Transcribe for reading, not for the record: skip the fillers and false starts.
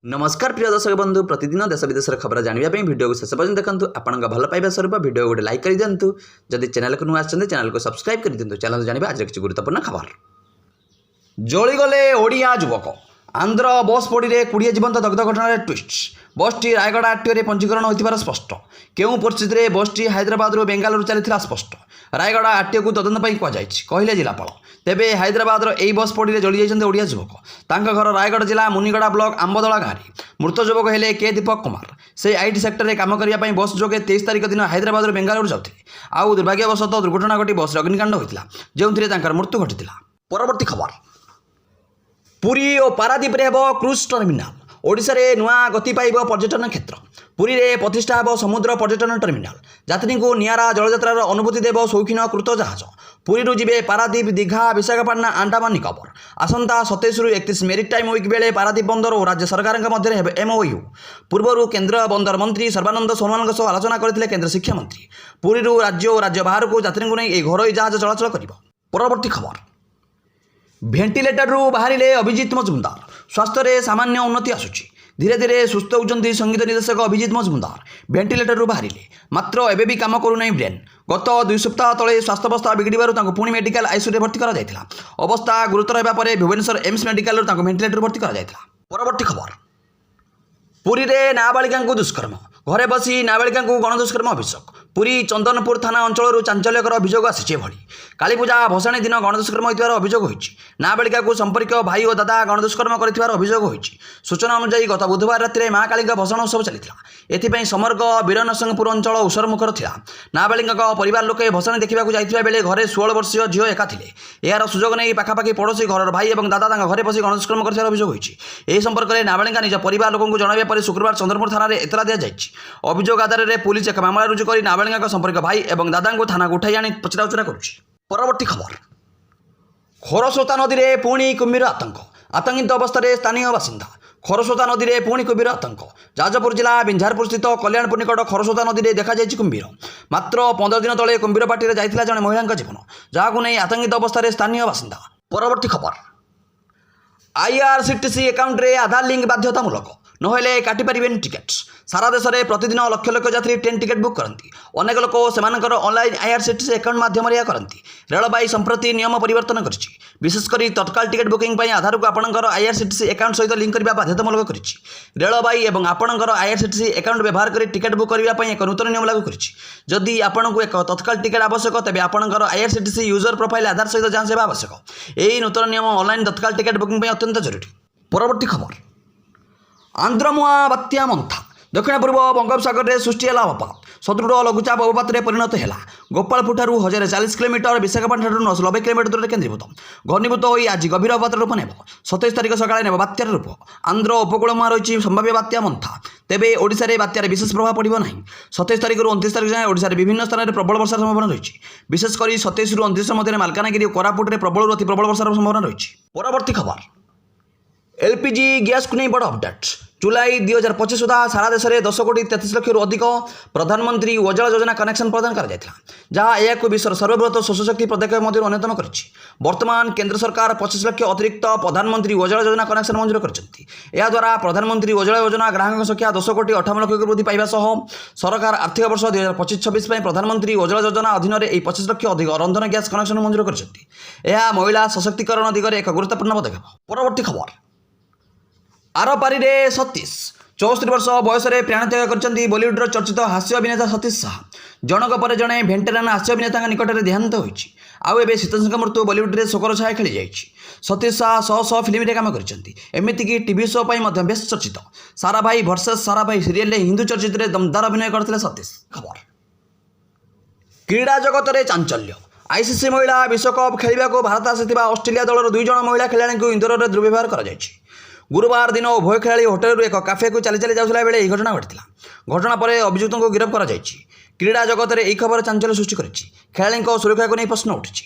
नमस्कार प्रिय दर्शक बंधु प्रतिदिन देश विदेश खबर जानवाई भिडियो को शेष पर्यटन देखो आपण भल पाइबा स्वरूप भिडियो गोटे लाइक कर दिंतु जदि चैनल को नुआ चैनल को सब्सक्राइब कर दिंतु चैनल जानवे आज किसी गुरुत्वपूर्ण खबर जलिगले ओडिया युवक आंध्र बस पोड़ी 20 जीवंत दग्ध घटना ट्विस्ट बसटी रायगढ़ आरटीओ पंजीकरण होता स्पष्ट केउं परिस्थिति बसटी हैदराबाद बेंगालुरु चली स्पष्ट रायगढ़ आरटीओ को तदंत कहले जिलापाल तेबे हैदराबाद यही बस पोड़ी जली जाइए ओडिया युवक घर रायगढ़ जिला मुनिगड़ा ब्लॉक आंबदला गाँव मृत युवक हेले के दीपक कुमार से आईटी सेक्टर में काम करने बस जोगे 23 तारिख दिन हैदराबाद बेंगालुरु जाते आउ दुर्भाग्यवशत दुर्घटना घटी बस अग्निकांड होता जो मृत्यु घटी परवर्ती खबर पुरी और पारादीप क्रूज टर्मिनाल ओडिशा रे नुआ गति पाइब पर्यटन क्षेत्र पुरी रे प्रतिष्ठा हो समुद्र पर्यटन टर्मिनाल यात्री को नियारा जलयात्रार अनुभूति देव शौकीन कृत जहाज पुरी जीवे पारादीप दीघा विशाखापाटना अंडमान निकोबर आसंता 27 रु 31 मेरिटाइम वीक बेले पारादीप बंदर और राज्य सरकार मध्य एमओयू पूर्व केन्द्र बंदर मंत्री सर्बानंद सोनोवाल सह आलोचना करते केन्द्र शिक्षा मंत्री पुरी राज्य और राज्य बाहर को यात्री को नहीं घरोई जहाज चलाचल कर परवर्ती खबर भेंटिलेटर रु बाहरिले अभिजीत मजुमदार स्वास्थ्य सामान्य उन्नति आसुची धीरे धीरे सुस्थ होती संगीत निर्देशक अभिजीत मजुमदार भेंटिलेटर रु बाहरिले मात्र एबे भी काम करूना ब्रेन गत 2 सप्ताह तले स्वास्थ्यावस्था बिगड़ू पुणी मेडिकल आईसीयू भर्ती कर अवस्था गुरुतर होगा भुवनेश्वर एम्स मेडिकल भेंटिलेटर भर्ती कर परवर्ती खबर पुरी रे नाबालिका दुष्कर्म घरे बसी नाबालिका गणदुष्कर्म अभियोग पुरी चंदनपुर थाना अंचल चांचल्यकर अभियोग आसी कालीपूजा भसाणी दिन गणदुष्कर्म होकर अभियोग होती नाबालिका को संपर्क भाई और दादा गणदुष्कर्म कर अभियोग होती सूचना अनुसार गत बुधवार राति माँ काली भसाण उत्सव चलता एथपाई समर्ग वीरनरसिंहपुर अंचल उसरमुखर था नाबालिका परिवार लोके भसाणी देखा जाता बेले घरे 16 वर्षीय झील एका थे यार सुजोग नहीं पाखापाखि पड़ोशी घर भाई और दादा घरे बसी गणदुष्कर्म कर अभियोग होती यह संपर्क में नाबालिका निज परिवार लोक जणाइबा पर शुक्रवार चंद्रपुर थाना एतला दी जाइए अभियोग आधार में पुलिस एक मामला रुजु कर नाबालिका संपर्क भाई और दादा को थाना उठाई आनी पचराउचरा करुछि परवर्ती खबर खरस्रोता नदी में पुणी कुम्भीर आतंकित अवस्था स्थानीय बासिंदा खरस्रोता नदी में पुणी कुम्भीर आतंक जाजपुर जिला बिंझारपुर स्थित कल्याणपुर निकट खरस्रोता नदी में देखा कुम्भीर मात्र 15 दिन तले कुम्भीर पार्टी जाइथिला जने महिला जीवन जहां नहीं आतंकित अवस्था स्थानीय बासिंदा परवर्ती खबर आईआरसीटीसी अकाउंट रे आधार लिंक बाध्यतामूलक नहेले काटिपारे टिकेट सारा देश में प्रतिदिन लक्ष लक्ष यात्री ट्रेन टिकेट बुक करती अनेक लोक से ऑनलाइन आईआरसीटीसी अकाउंट माध्यम करती रेलबाई संप्रति नियम परिवर्तन करिछि विशेषकर तत्काल टिकेट बुकिंग आधार को आपणकर आईआरसीटीसी अकाउंट सहित लिंक करने बाध्यतामूलक करिछि रेलबाई और आपणकर आईआरसीटीसी अकाउंट व्यवहार कर टिकेट बुक करने एक नूतन नियम लागू करिछि जदि आपको एक तत्काल टिकेट आवश्यक तेज आपणकर आईआरसीटीसी यूजर प्रोफाइल आधार सहित जांच सेवा आवश्यक यही नूतन नियम ऑनलाइन तत्काल टिकेट बुकिंग अत्यंत जरूरी परवर्ती खबर आंध्रमुआ बात्या मंथा दक्षिण पूर्व बंगोपसागर में सृष्टि अवपात सदृढ़ लघुचाप अवपात परिणत है गोपालपुर 1040 किलोमीटर विशाखापाटना 990 किलोमीटर दूर केन्द्रीभूत घनीभूत हो आज गभीर अवपात रूप ने 27 तारिख सकाଳେ ने बात्यार रूप आंध्र उपकूल मुहां रही संभाव्य बात्या मंथा तेबे ओडिशा रे बात्यार विशेष प्रभाव पड़ो ना 27 तारिख रु 29 तारिख जाए ओडिशा रे विभिन्न स्थान में प्रबल वर्षा संभावना रही विशेषकर 27 रु 29 मध्य मालकानगिरी और कोरापुट में प्रबल अति प्रबल वर्षार संभावना रही परवर्ती खबर एलपीजी गैस को नहीं बड़ अपडेट जुलाई 2025 सुधा सारा देश में 10 कोटी 33 लाख अधिक प्रधानमंत्री उज्ज्वला योजना कनेक्शन प्रदान कर जहाँ यह विश्वर सर्वबृहत सौरशक्ति पदक्षेप मध्य अन्यतम वर्तमान केंद्र सरकार 25 लाख अतिरिक्त प्रधानमंत्री उज्ज्वला योजना कनेक्शन मंजूर करद्वारा प्रधानमंत्री उज्ज्वला योजना ग्राहक संख्या 10 कोटी 58 लाख वृद्धि पाइबा सरकार आर्थिक वर्ष 2025-26 प्रधानमंत्री उज्ज्वला योजना अधीन में 25 लाख अधिक रंधन गैस कनेक्शन मंजूर कर महिला सशक्तिकरण दिगरे एक गुरुत्वपूर्ण पदक्षेप परवर्ती खबर आरपारी सतीश 64 वर्ष बयस प्राण त्याग कर बॉलीवुड चर्चित हास्य अभिनेता सतीश शाह जनक पर जड़े भेंटेरान हास्य अभिनेता निकट में देहांत होती आउ ए शीतल मृत्यु बॉलीवुड में शोकर छाया खेली जाइए सतीश शाह शह फिल्म में काम करमती टीवी शो पर बेस चर्चित सारा भाई वर्सेस सारा भाई सीरियल हिंदू चर्चित में दमदार अभिनय करते सतीश खबर क्रीड़ा जगत में चांचल्य आईसीसी महिला विश्वकप खेलने को भारत आसी ऑस्ट्रेलिया दलर 2 जण महिला खेलाड़ी को इंदोर में दुर्व्यवहार कर गुरुवार दिन उभय खेलाड़ी होटेल एक काफे को चली चली जाऊला बेले यह घटना घटी घटना पर अभियुक्त को गिरफ्त कर क्रीड़ा जगत में यह खबर चांचल्य सृष्टि कर खेलाड़ी सुरक्षा को नहीं प्रश्न उठी।